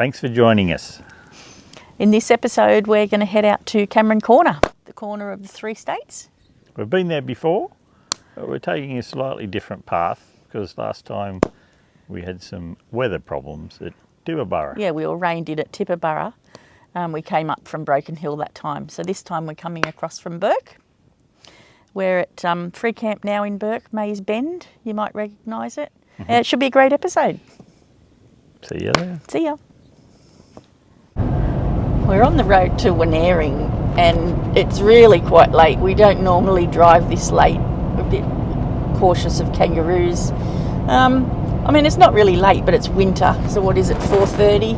Thanks for joining us. In this episode, we're going to head out to Cameron Corner, the corner of the 3 states. We've been there before, but we're taking a slightly different path because last time we had some weather problems at Tibooburra. Yeah, we were rained in at Tibooburra. We came up from Broken Hill that time. So this time we're coming across from Bourke. We're at free camp now in Bourke, Mays Bend. You might recognise it. Mm-hmm. It should be a great episode. See you there. See ya. We're on the road to Innamincka and it's really quite late. We don't normally drive this late. We're a bit cautious of kangaroos. I mean, it's not really late, but it's winter. So what is it, 4:30?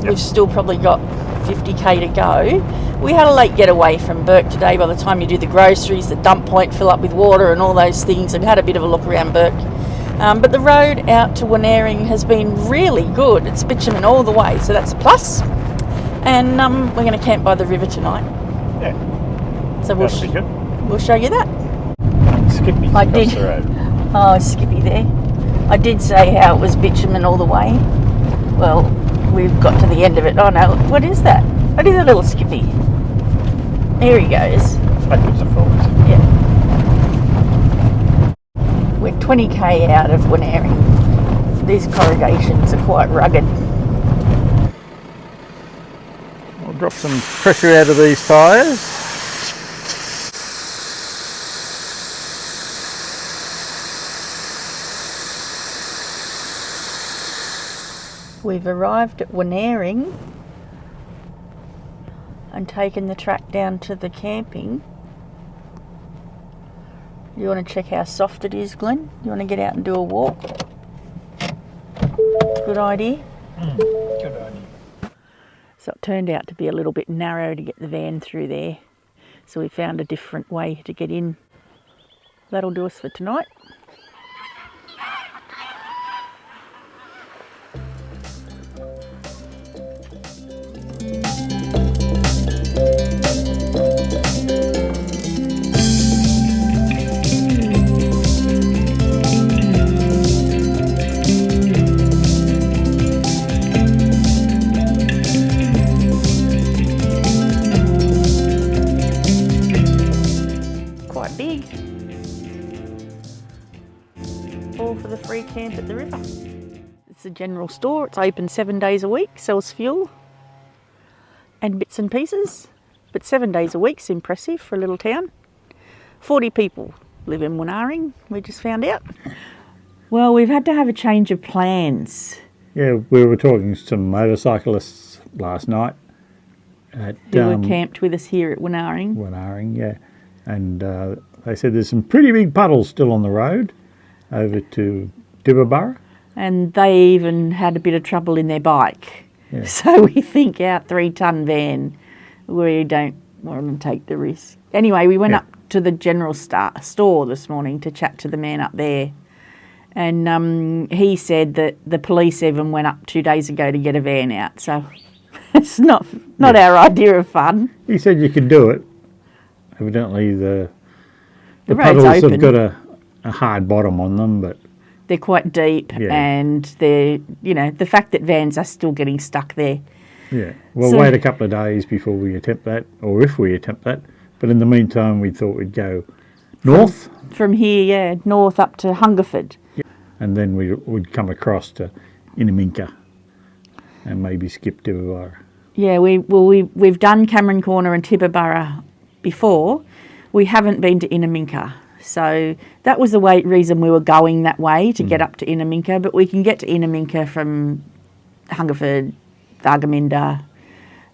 Yep. We've still probably got 50k to go. We had a late getaway from Bourke today. By the time you do the groceries, the dump point, fill up with water and all those things, and had a bit of a look around Bourke. But the road out to Innamincka has been really good. It's bitumen all the way, so that's a plus. And we're going to camp by the river tonight. Yeah. So we'll show you that. Skippy I across did. the road. Oh, Skippy there. I did say how it was bitumen all the way. Well, we've got to the end of it. Oh no, what is that? What is a little Skippy? There he goes. Backwards and forwards. Yeah. We're 20k out of Innamincka. These corrugations are quite rugged. We'll drop some pressure out of these tyres. We've arrived at Innamincka and taken the track down to the camping. You want to check how soft it is, Glenn? You want to get out and do a walk? Good idea? Good idea. So it turned out to be a little bit narrow to get the van through there. So we found a different way to get in. That'll do us for tonight. Big. All for the free camp at the river. It's a general store. It's open 7 days a week, sells fuel and bits and pieces. But 7 days a week's impressive for a little town. 40 people live in Innamincka, we just found out. Well, we've had to have a change of plans. Yeah, we were talking to some motorcyclists last night. Who were camped with us here at Innamincka. Innamincka, yeah. And they said there's some pretty big puddles still on the road over to Tibooburra. And they even had a bit of trouble in their bike. Yeah. So we think our 3-ton van, we don't want to take the risk. Anyway, we went up to the general store this morning to chat to the man up there. And he said that the police even went up 2 days ago to get a van out. So it's not our idea of fun. He said you could do it. Evidently the road's puddles open. have got a hard bottom on them, but they're quite deep, and they're, the fact that vans are still getting stuck there. Yeah, we'll wait a couple of days before we attempt that, or if we attempt that. But in the meantime, we thought we'd go north. From here, north up to Hungerford. Yeah. And then we would come across to Innamincka and maybe skip Tibooburra. Yeah, we've done Cameron Corner and Tibooburra before. We haven't been to Innamincka. So that was the reason we were going that way, to get up to Innamincka. But we can get to Innamincka from Hungerford, Thargomindah,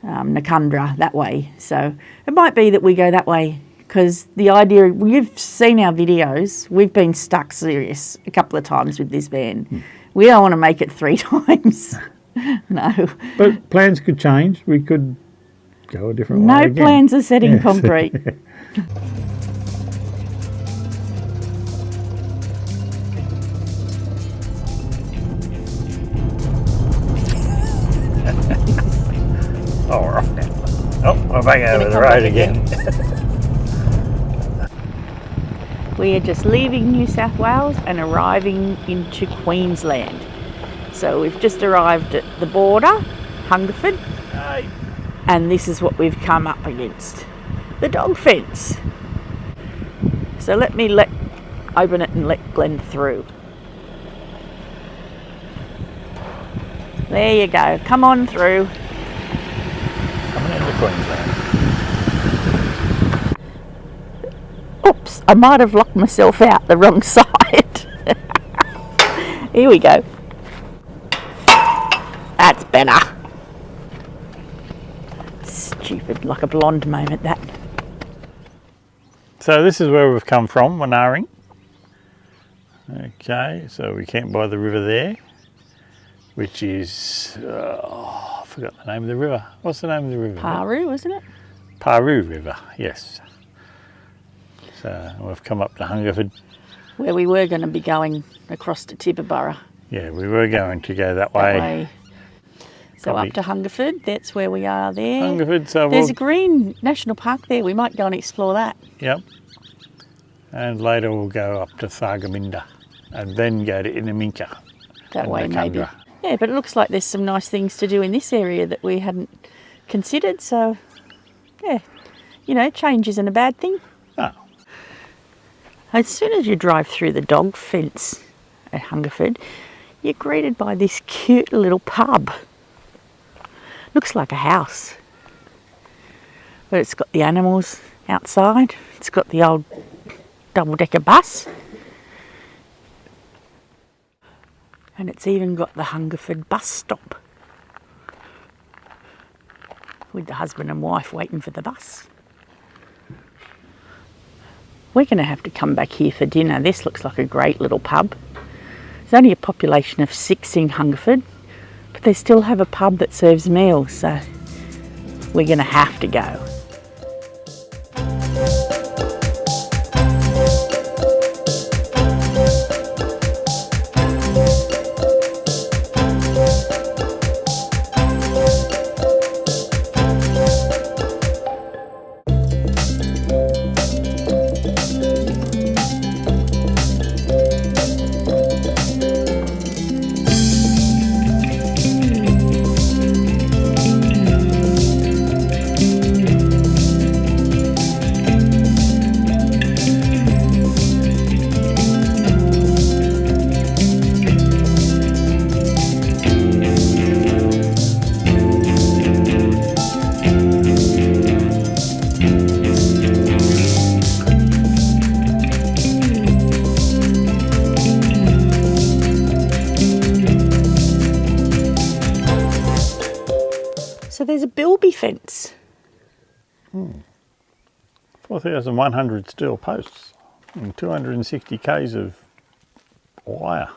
Nakundra, that way. So it might be that we go that way, because the idea, you've seen our videos, we've been stuck serious a couple of times with this van. We don't want to make it 3 times. No. But plans could change. We could go a different way again. No plans are set in concrete. Oh, we're off now. Oh, we're back over the road again. We are just leaving New South Wales and arriving into Queensland. So we've just arrived at the border, Hungerford, Hey. and this is what we've come up against. The dog fence. So let me open it and let Glenn through. There you go. Come on through. Coming into Queensland. Oops, I might have locked myself out the wrong side. Here we go. That's better. Stupid, like a blonde moment, that. So this is where we've come from, Wannaring. Okay, so we camped by the river there, which is, I forgot the name of the river. What's the name of the river? Paru, isn't it? Paru River, yes. So we've come up to Hungerford. Where we were going to be going across to Tibooburra. Yeah, we were going to go that way. So Probably. up to Hungerford, that's where we are there. Hungerford, so There's a green national park there. We might go and explore that. Yep. And later we'll go up to Thargomindah and then go to Innamincka. That and way maybe. Nakundra. Yeah, but it looks like there's some nice things to do in this area that we hadn't considered. So, yeah, you know, change isn't a bad thing. Oh, As soon as you drive through the dog fence at Hungerford, you're greeted by this cute little pub. Looks like a house. But it's got the animals outside. It's got the old double-decker bus. And it's even got the Hungerford bus stop. With the husband and wife waiting for the bus. We're going to have to come back here for dinner. This looks like a great little pub. There's only a population of 6 in Hungerford, but they still have a pub that serves meals, so we're going to have to go. So there's a bilby fence. 4,100 steel posts and 260 k's of wire.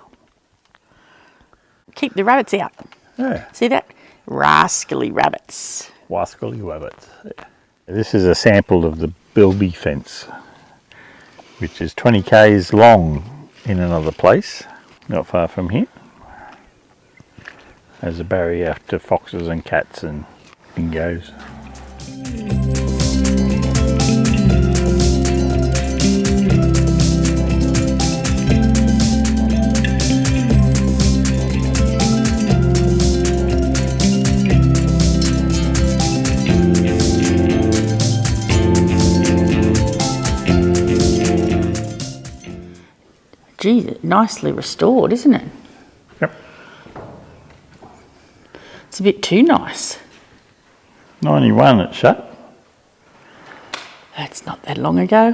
Keep the rabbits out. Yeah, See that? Rascally rabbits. wascally wabbits. Yeah. This is a sample of the bilby fence, which is 20 k's long in another place, not far from here. As a barrier to foxes and cats and dingoes. Geez, nicely restored, isn't it? Yep. It's a bit too nice. 91 it shut. That's not that long ago.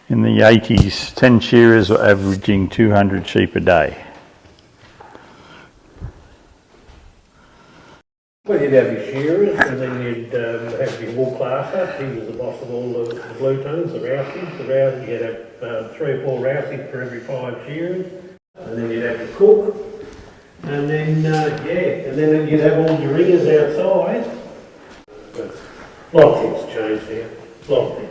In the 80s, 10 shearers were averaging 200 sheep a day. Well, you'd have your shearers, and then you'd have your wool classer. He was the boss of all the blue tones, the rousies. You'd have 3 or 4 rousies for every 5 shearers. And then you'd have your cook. And then, and then you'd have all your ringers outside. But a lot of things changed here. A lot of things.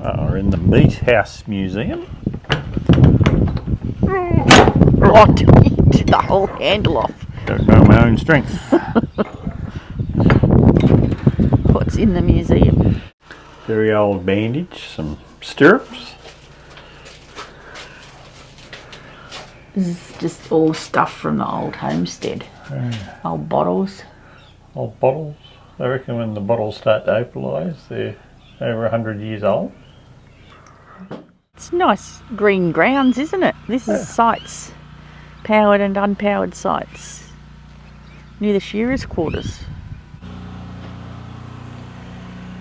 We're in the Meat House Museum. What? You took the whole handle off. Don't know my own strength. What's in the museum? Very old bandage, some stirrups. This is just all stuff from the old homestead. Old bottles. Old bottles. I reckon when the bottles start to opalise, they're over 100 years old. It's nice green grounds, isn't it? This is sites, powered and unpowered sites, near the shearers' quarters.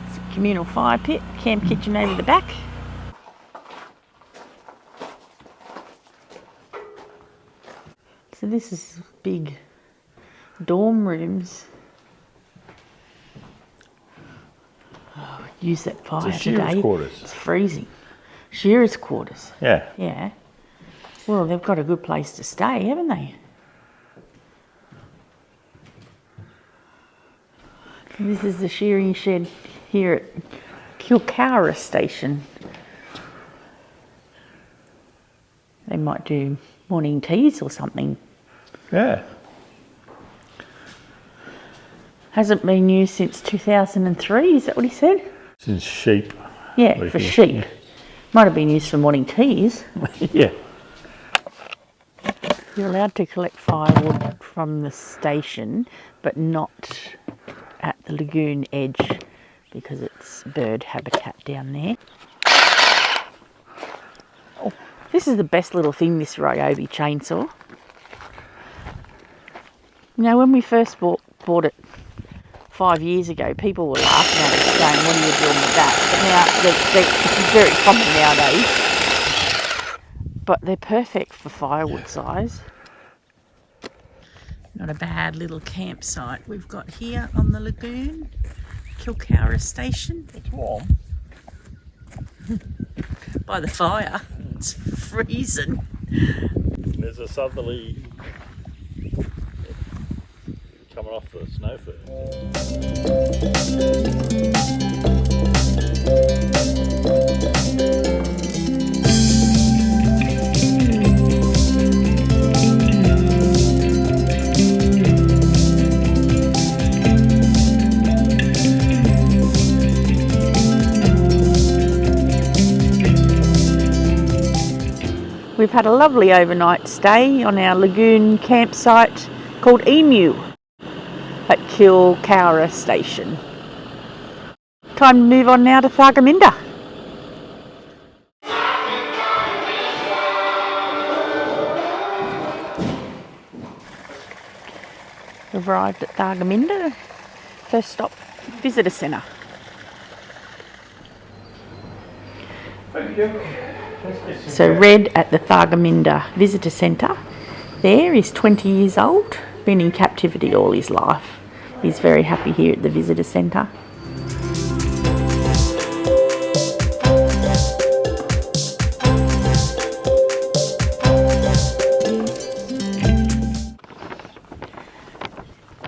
It's a communal fire pit, camp kitchen over the back. So this is big dorm rooms. Oh, use that fire It's shearers' today. quarters. It's freezing. Shearers' quarters. Yeah. Yeah. Well, they've got a good place to stay, haven't they? This is the shearing shed here at Kilcara Station. They might do morning teas or something. Yeah. Hasn't been used since 2003, is that what he said? Since sheep. Yeah, Like for here. sheep. Yeah. Might have been used for morning teas. Yeah. You're allowed to collect firewood from the station, but not at the lagoon edge because it's bird habitat down there. Oh, this is the best little thing, this Ryobi chainsaw. Now, when we first bought it 5 years ago, people were laughing at it, saying, "What are you doing with that?" But now it's very common nowadays. But they're perfect for firewood size. Not a bad little campsite we've got here on the lagoon, Kilcara Station. It's warm. By the fire, it's freezing. There's a southerly coming off the snow first. We've had a lovely overnight stay on our lagoon campsite called Emu at Kilcara Station. Time to move on now to Thargomindah. We've arrived at Thargomindah. First stop, visitor centre. So Red at the Thargomindah Visitor Centre there is 20 years old, been in captivity all his life. He's very happy here at the Visitor Centre.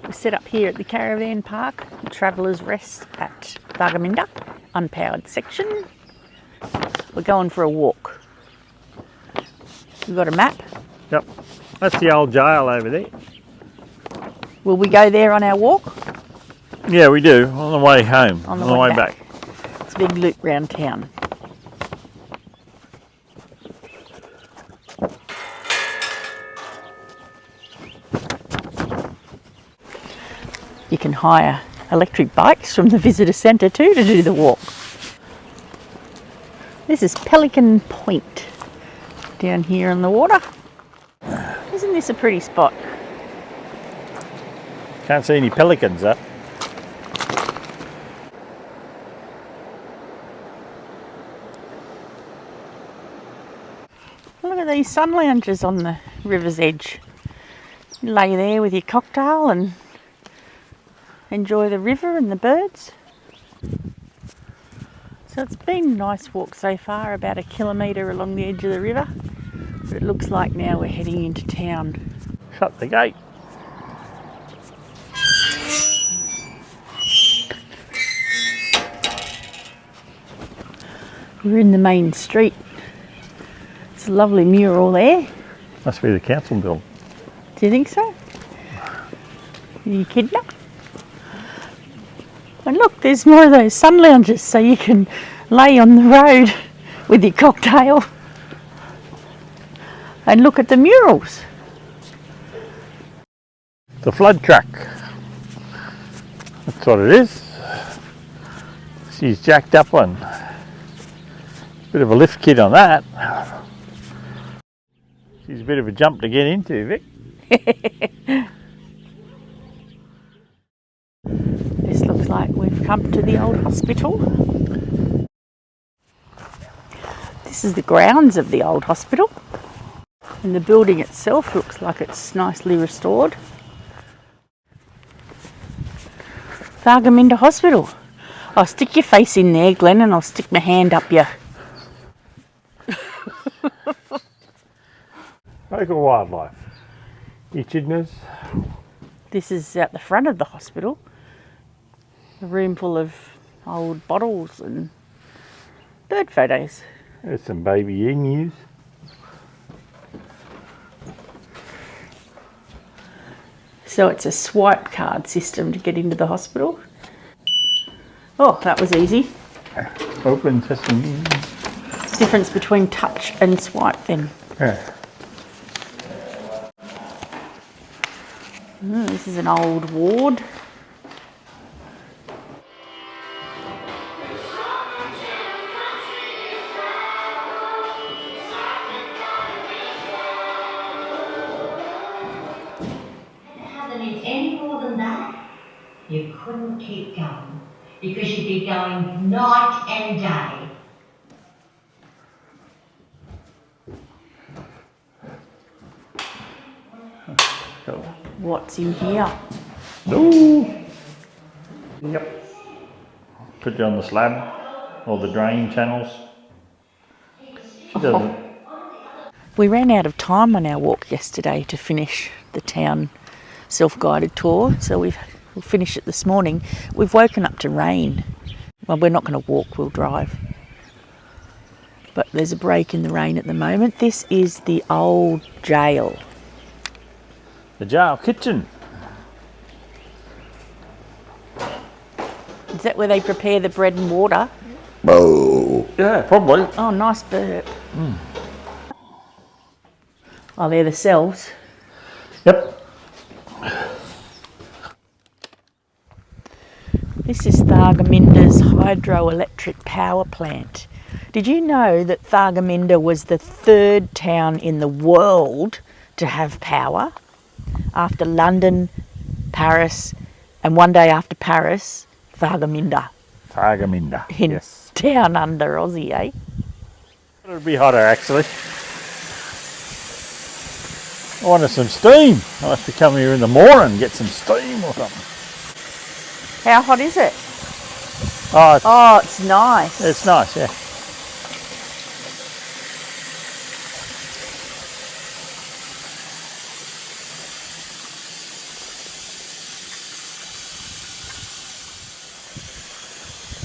We're set up here at the caravan park, Travellers Rest at Thargomindah, unpowered section. We're going for a walk. We've got a map. Yep. That's the old jail over there. Will we go there on our walk? Yeah, we do. On the way home. On the way back. It's a big loop round town. You can hire electric bikes from the visitor centre too to do the walk. This is Pelican Point down here on the water. Isn't this a pretty spot? Can't see any pelicans up. Look at these sun lounges on the river's edge. You lay there with your cocktail and enjoy the river and the birds. So it's been a nice walk so far, about 1 kilometre along the edge of the river. But it looks like now we're heading into town. Shut the gate. We're in the main street. It's a lovely mural there. Must be the council building. Do you think so? Are you kidding me? And look, there's more of those sun lounges so you can lay on the road with your cocktail and look at the murals. The flood truck. That's what it is. She's jacked up one. Bit of a lift kit on that. She's a bit of a jump to get into, Vic. This looks like we've come to the old hospital. This is the grounds of the old hospital. And the building itself looks like it's nicely restored. Thargomindah Hospital. I'll stick your face in there, Glenn, and I'll stick my hand up you. Local wildlife. Echidnas. This is out the front of the hospital. A room full of old bottles and bird photos. There's some baby emus. So it's a swipe card system to get into the hospital. Oh, that was easy. Open sesame. Difference between touch and swipe then. Yeah. This is an old ward. Any more than that, you couldn't keep going because you'd be going night and day. What's in here? No. Yep. Put you on the slab or the drain channels. She doesn't. We ran out of time on our walk yesterday to finish the town self-guided tour, so we'll finish it this morning. We've woken up to rain. Well, we're not going to walk, we'll drive. But there's a break in the rain at the moment. This is the old jail. The jail kitchen. Is that where they prepare the bread and water? Yeah, probably. Oh, nice burp. Oh, they're the cells. Yep. This is Thargomindah's hydroelectric power plant. Did you know that Thargomindah was the third town in the world to have power? After London, Paris, and one day after Paris, Thargomindah. Thargomindah. In Yes. down under Aussie, eh? It'll be hotter actually. I wanted some steam. I must be coming here in the morning and get some steam or something. How hot is it? Oh, Oh, it's nice. it's nice, yeah.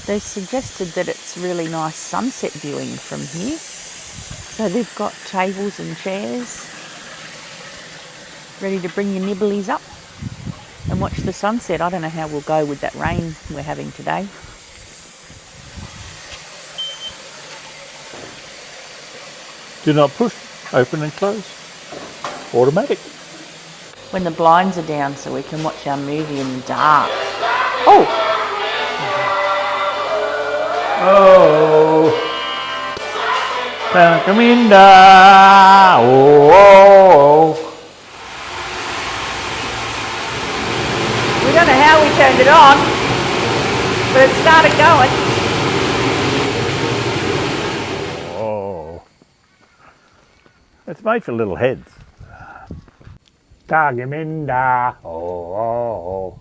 They suggested that it's really nice sunset viewing from here. So they've got tables and chairs ready to bring your nibblies up and watch the sunset. I don't know how we'll go with that rain we're having today. Do not push. Open and close. Automatic. When the blinds are down so we can watch our movie in the dark. Oh! Oh, Thargomindah. Oh, We don't know how we turned it on, but it started going. oh. It's made for little heads. Thargomindah. Oh.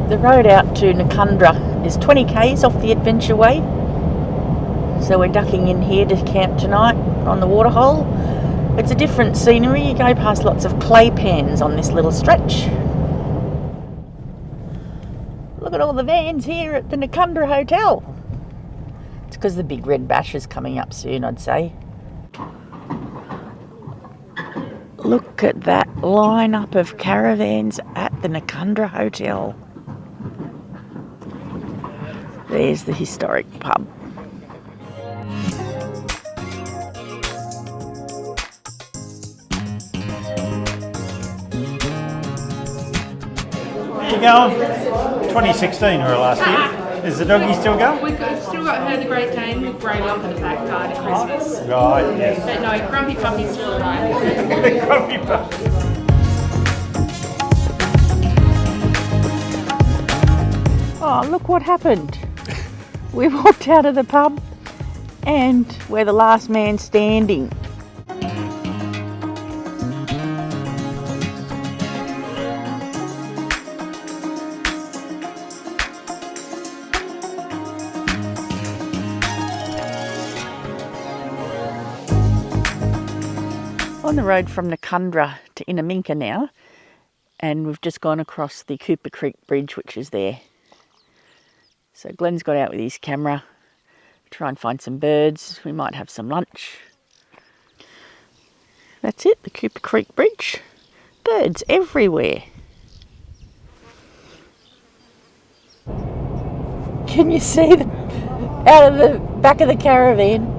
The road out to Innamincka is 20 k's off the Adventure Way. So we're ducking in here to camp tonight on the waterhole. It's a different scenery. You go past lots of clay pans on this little stretch. Look at all the vans here at the Innamincka Hotel. It's because the big red bash is coming up soon, I'd say. Look at that lineup of caravans at the Innamincka Hotel. There's the historic pub. Where you going? 2016 or last year. Is the doggy still going? We've still got her, the Great Dane, with grey lump in the back garden at Christmas. Right, yes. But no, Grumpy Puppy's still alive. Grumpy puppy. Oh, look what happened. We walked out of the pub and we're the last man standing. On the road from Innamincka to Innamincka now, and we've just gone across the Cooper Creek Bridge, which is there. So Glenn's got out with his camera, try and find some birds. We might have some lunch. That's it, the Cooper Creek Bridge. Birds everywhere. Can you see out of the back of the caravan?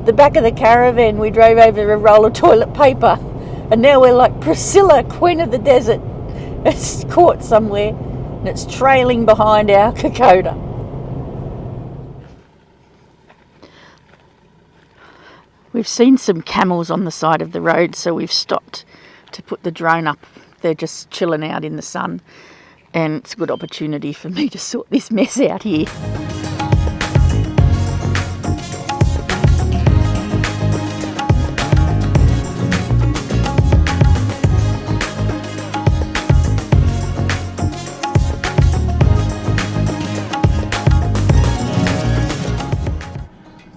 The back of the caravan, we drove over a roll of toilet paper, and now we're like Priscilla, Queen of the Desert. It's caught somewhere and it's trailing behind our Kokoda. We've seen some camels on the side of the road, so we've stopped to put the drone up. They're just chilling out in the sun, and it's a good opportunity for me to sort this mess out here.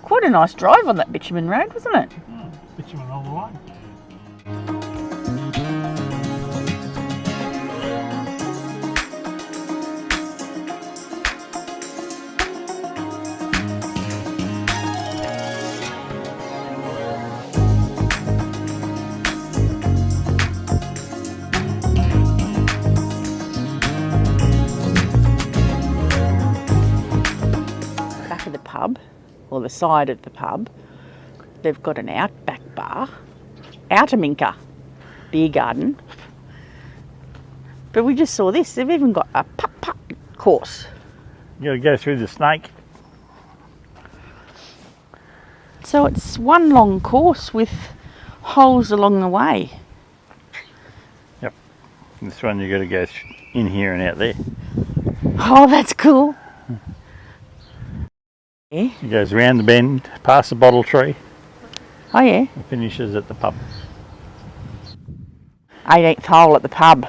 Quite a nice drive on that bitumen road, wasn't it? Bitumen all the way. Back of the pub, or the side of the pub, they've got an outback bar, Innamincka beer garden. But we just saw this, they've even got a putt-putt course. You got to go through the snake. So it's one long course with holes along the way. Yep. This one you got to go in here and out there. Oh, that's cool. Yeah. It goes round the bend, past the bottle tree, Oh yeah, and finishes at the pub. 18th hole at the pub.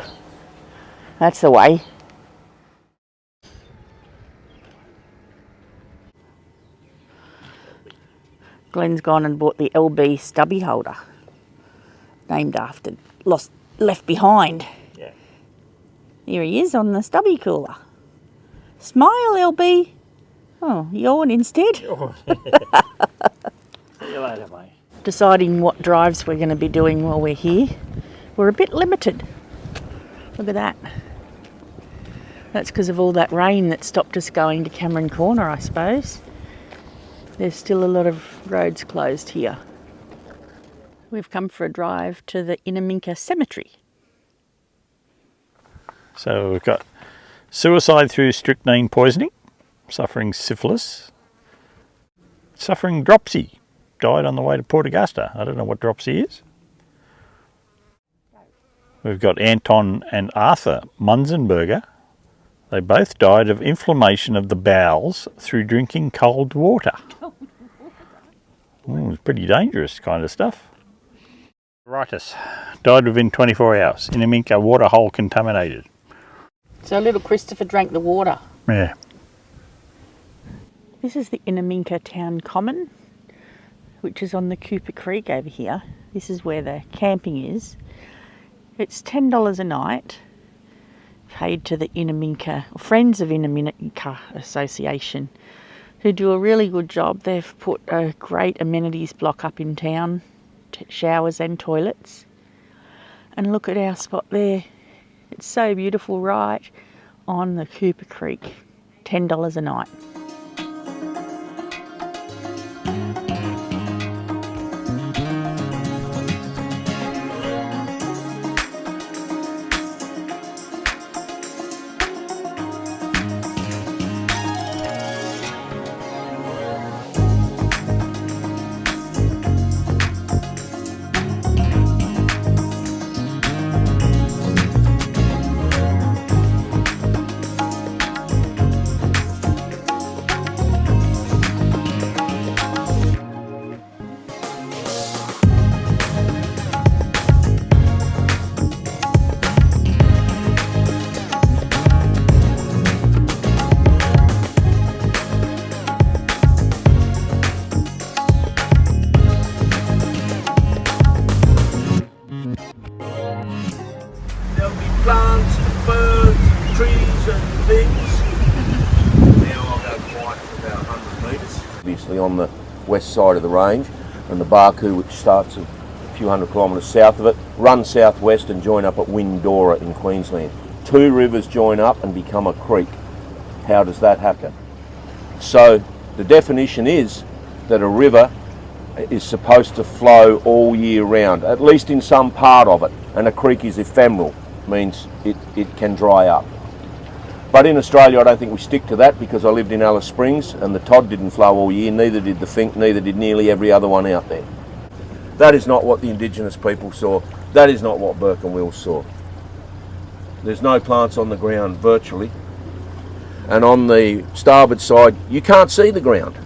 That's the way. Glenn's gone and bought the LB stubby holder, named after left behind. Yeah. Here he is on the stubby cooler. Smile, LB. Oh, yawn instead. See you later, mate. Deciding what drives we're going to be doing while we're here. We're a bit limited. Look at that. That's because of all that rain that stopped us going to Cameron Corner, I suppose. There's still a lot of roads closed here. We've come for a drive to the Innamincka Cemetery. So we've got suicide through strychnine poisoning, suffering syphilis, suffering dropsy, died on the way to Port Augusta. I don't know what dropsy is. We've got Anton and Arthur Munzenberger. They both died of inflammation of the bowels through drinking cold water. It's pretty dangerous kind of stuff. Rightus, died within 24 hours. Innamincka water hole contaminated. So little Christopher drank the water. Yeah. This is the Innamincka Town Common, which is on the Cooper Creek over here. This is where the camping is. It's $10 a night, paid to the Innamincka, or Friends of Innamincka Association, who do a really good job. They've put a great amenities block up in town, showers and toilets. And look at our spot there. It's so beautiful, right on the Cooper Creek. $10 a night. There'll be plants, birds, trees and things. Now I'll go quiet for about 100 metres. Obviously on the west side of the range, and the Bourke, which starts a few hundred kilometres south of it, runs southwest and join up at Windora in Queensland. Two rivers join up and become a creek. How does that happen? So the definition is that a river is supposed to flow all year round, at least in some part of it, and a creek is ephemeral, means it can dry up. But in Australia I don't think we stick to that, because I lived in Alice Springs and the Todd didn't flow all year, neither did the Fink, neither did nearly every other one out there. That is not what the Indigenous people saw. That is not what Bourke and Wills saw. There's no plants on the ground virtually, and on the starboard side you can't see the ground.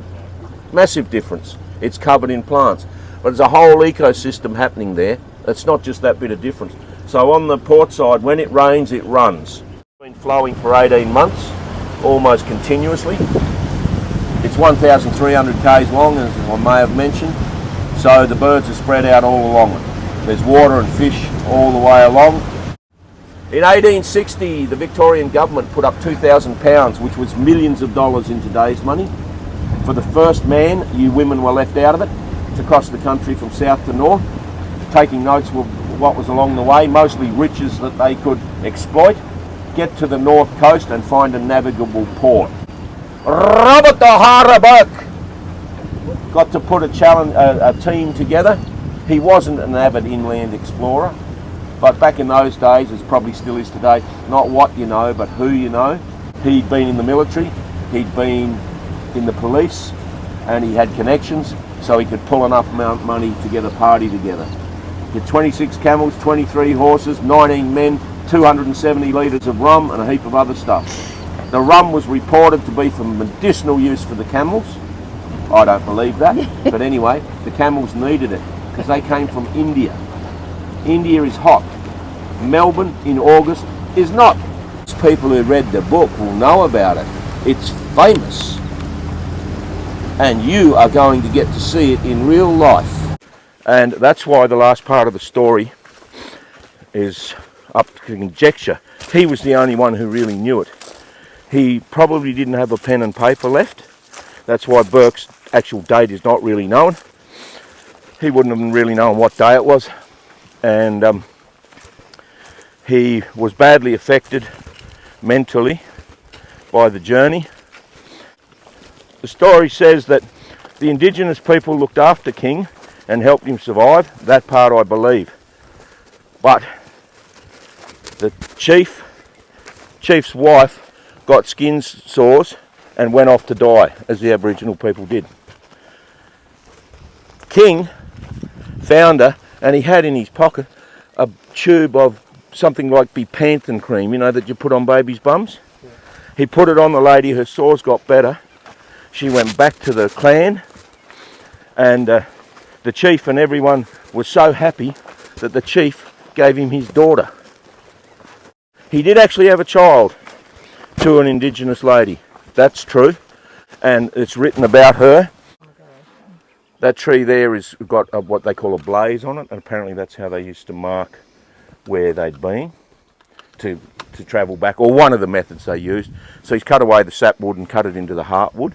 Massive difference. It's covered in plants, but there's a whole ecosystem happening there. It's not just that bit of difference. So on the port side, when it rains, it runs. It's been flowing for 18 months, almost continuously. It's 1,300 k's long, as I may have mentioned, so the birds are spread out all along it. There's water and fish all the way along. In 1860, the Victorian government put up £2,000, which was millions of dollars in today's money. For the first man, you women were left out of it, to cross the country from south to north, taking notes of what was along the way, mostly riches that they could exploit, get to the north coast and find a navigable port. Robert O'Hara Bourke got to put a team together. He wasn't an avid inland explorer, but back in those days, as probably still is today, not what you know, but who you know. He'd been in the military, he'd been in the police, and he had connections, so he could pull enough money to get a party together. He had 26 camels, 23 horses, 19 men, 270 litres of rum and a heap of other stuff. The rum was reported to be for medicinal use for the camels. I don't believe that, but anyway, the camels needed it because they came from India. India is hot. Melbourne in August is not. People who read the book will know about it. It's famous. And you are going to get to see it in real life. And that's why the last part of the story is up to conjecture. He was the only one who really knew it. He probably didn't have a pen and paper left. That's why Bourke's actual date is not really known. He wouldn't have really known what day it was. And he was badly affected mentally by the journey. The story says that the Indigenous people looked after King and helped him survive. That part I believe. But the chief's wife got skin sores and went off to die, as the Aboriginal people did. King found her, and he had in his pocket a tube of something like bepanthen cream, you know, that you put on babies' bums. Yeah. He put it on the lady, her sores got better. She went back to the clan, and the chief and everyone was so happy that the chief gave him his daughter. He did actually have a child, to an Indigenous lady. That's true, and it's written about her. That tree there has got what they call a blaze on it, and apparently that's how they used to mark where they'd been to travel back, or one of the methods they used. So he's cut away the sapwood and cut it into the heartwood,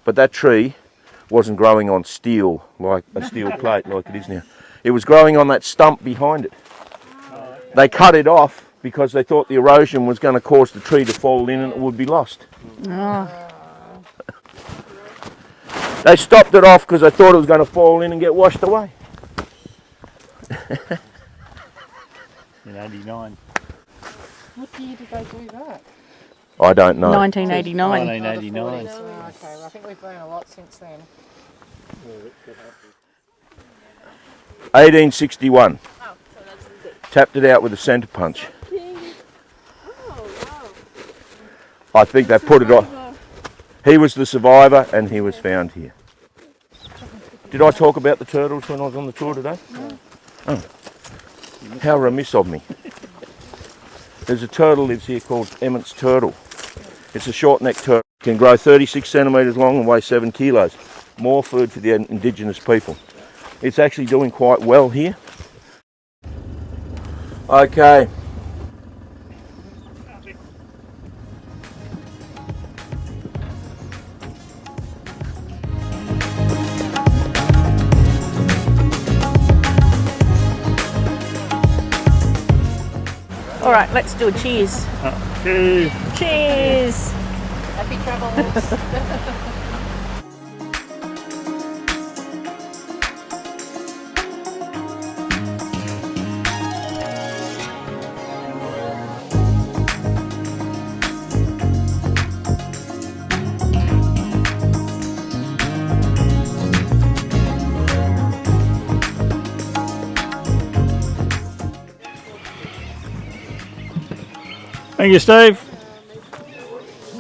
but that tree wasn't growing on steel, like a steel plate like it is now. It was growing on that stump behind it. They cut it off because they thought the erosion was going to cause the tree to fall in and it would be lost. They stopped it off because they thought it was going to fall in and get washed away. In 89. What year did they do that? I don't know. 1989. 1989. Okay, well, I think we've learned a lot since then. 1861. Tapped it out with a centre punch. I think they put it on. He was the survivor and he was found here. Did I talk about the turtles when I was on the tour today? No. Oh. How remiss of me. There's a turtle lives here called Emmett's turtle. It's a short-necked turtle. It can grow 36 centimetres long and weigh 7 kilos. More food for the Indigenous people. It's actually doing quite well here. Okay. All right, let's do a cheers. Cheers. Cheers. Happy travels. Thank you, Steve.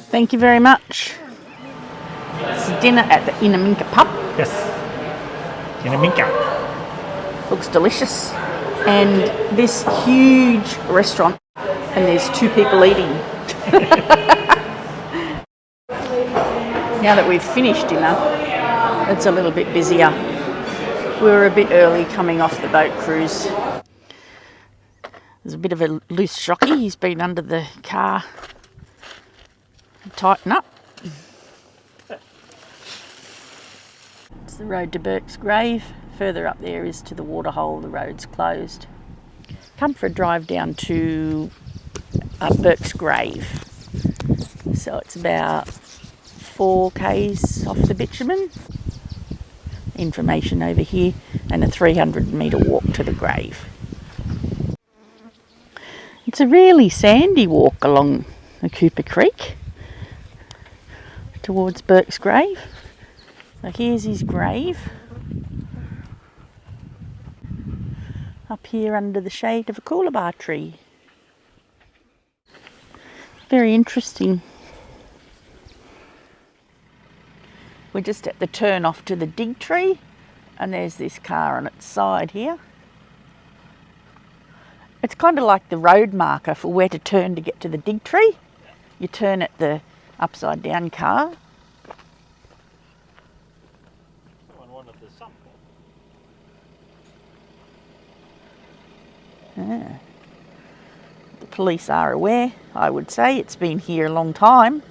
Thank you very much. It's dinner at the Innamincka pub. Yes. Innamincka. Looks delicious. And this huge restaurant, and there's 2 people eating. Now that we've finished dinner, it's a little bit busier. We were a bit early coming off the boat cruise. There's a bit of a loose shocky. He's been under the car. Tighten up. It's the road to Bourke's grave. Further up there is to the waterhole. The road's closed. Come for a drive down to Bourke's grave. So it's about 4 k's off the bitumen. Information over here, and a 300-metre walk to the grave. It's a really sandy walk along the Cooper Creek towards Bourke's grave. So here's his grave. Up here under the shade of a coolabah tree. Very interesting. We're just at the turn off to the dig tree, and there's this car on its side here. It's kind of like the road marker for where to turn to get to the dig tree. You turn at the upside down car. Ah. The police are aware, I would say. It's been here a long time.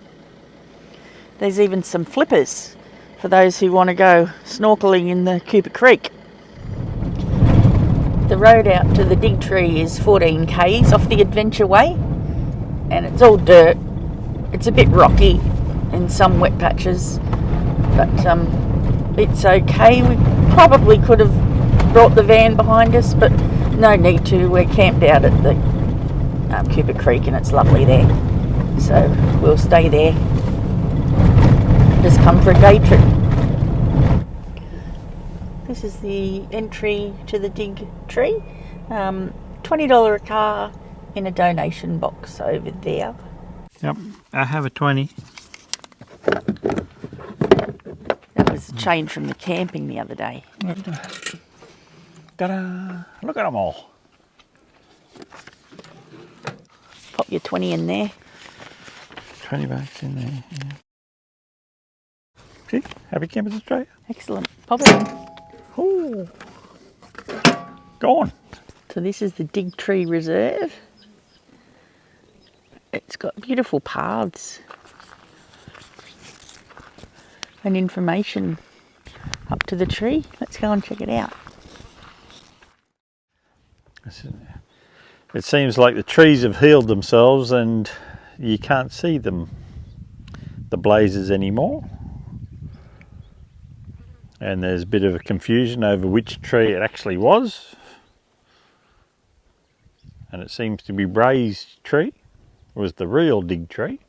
There's even some flippers for those who want to go snorkelling in the Cooper Creek. The road out to the dig tree is 14 k's off the Adventure Way, and it's all dirt. It's a bit rocky in some wet patches, but it's okay. We probably could have brought the van behind us, but no need to. We're camped out at the Cooper Creek and it's lovely there, so we'll stay there. Just come for a day trip. This is the entry to the dig tree. $20 a car in a donation box over there. Yep, I have a 20. That was a change from the camping the other day. Ta-da! Look at them all. Pop your 20 in there. $20 in there. Yeah. See, happy campers Australia. Excellent. Pop it in. Oh, gone. So this is the Dig Tree Reserve. It's got beautiful paths and information up to the tree. Let's go and check it out. It seems like the trees have healed themselves and you can't see them, the blazes anymore. And there's a bit of a confusion over which tree it actually was. And it seems to be Bray's tree was the real dig tree.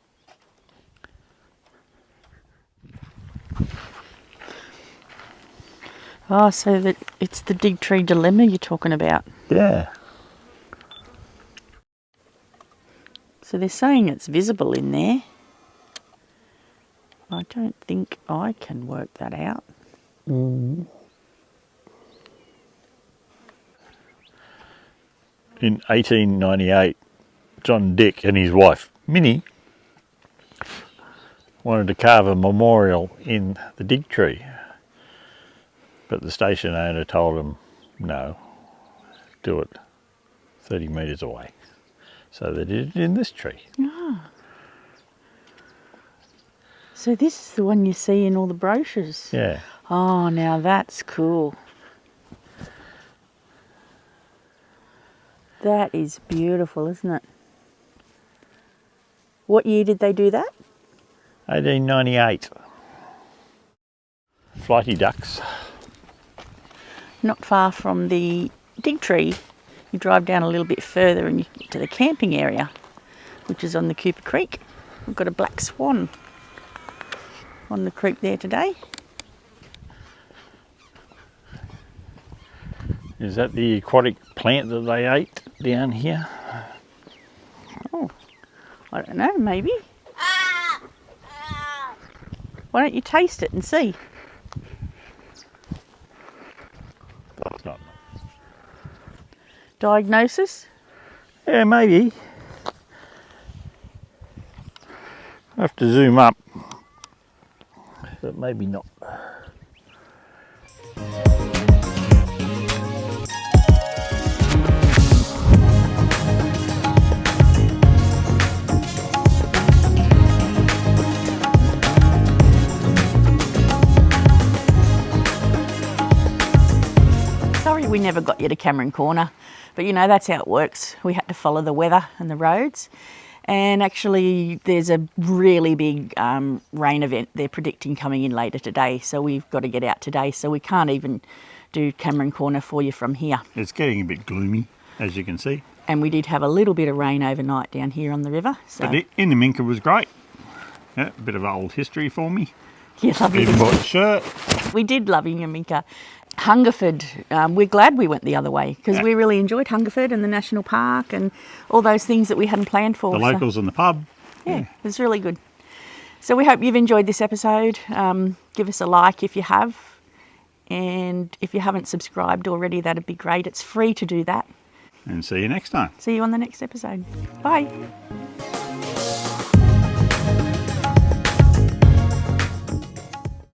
Oh, so that it's the Dig Tree dilemma you're talking about. Yeah. So they're saying it's visible in there. I don't think I can work that out. In 1898, John Dick and his wife, Minnie, wanted to carve a memorial in the dig tree. But the station owner told them, no, do it 30 metres away. So they did it in this tree. Ah. So this is the one you see in all the brochures? Yeah. Oh, now that's cool. That is beautiful, isn't it? What year did they do that? 1898. Flighty ducks. Not far from the dig tree. You drive down a little bit further and you get to the camping area, which is on the Cooper Creek. We've got a black swan on the creek there today. Is that the aquatic plant that they ate down here? Oh, I don't know, maybe. Why don't you taste it and see? It's not. Diagnosis? Yeah, maybe. I have to zoom up, but maybe not. Sorry we never got you to Cameron Corner, but you know, that's how it works. We had to follow the weather and the roads. And actually there's a really big rain event they're predicting coming in later today, so we've got to get out today, so we can't even do Cameron Corner for you from here. It's getting a bit gloomy, as you can see. And we did have a little bit of rain overnight down here on the river. So But Innamincka was great. Yeah, a bit of old history for me. yeah, lovely. Even bought a shirt. We did love Innamincka. Hungerford, we're glad we went the other way because we really enjoyed Hungerford and the National Park and all those things that we hadn't planned for. The locals in the pub. Yeah, it was really good. So we hope you've enjoyed this episode. Give us a like if you have. And if you haven't subscribed already, that'd be great. It's free to do that. And see you next time. See you on the next episode. Bye.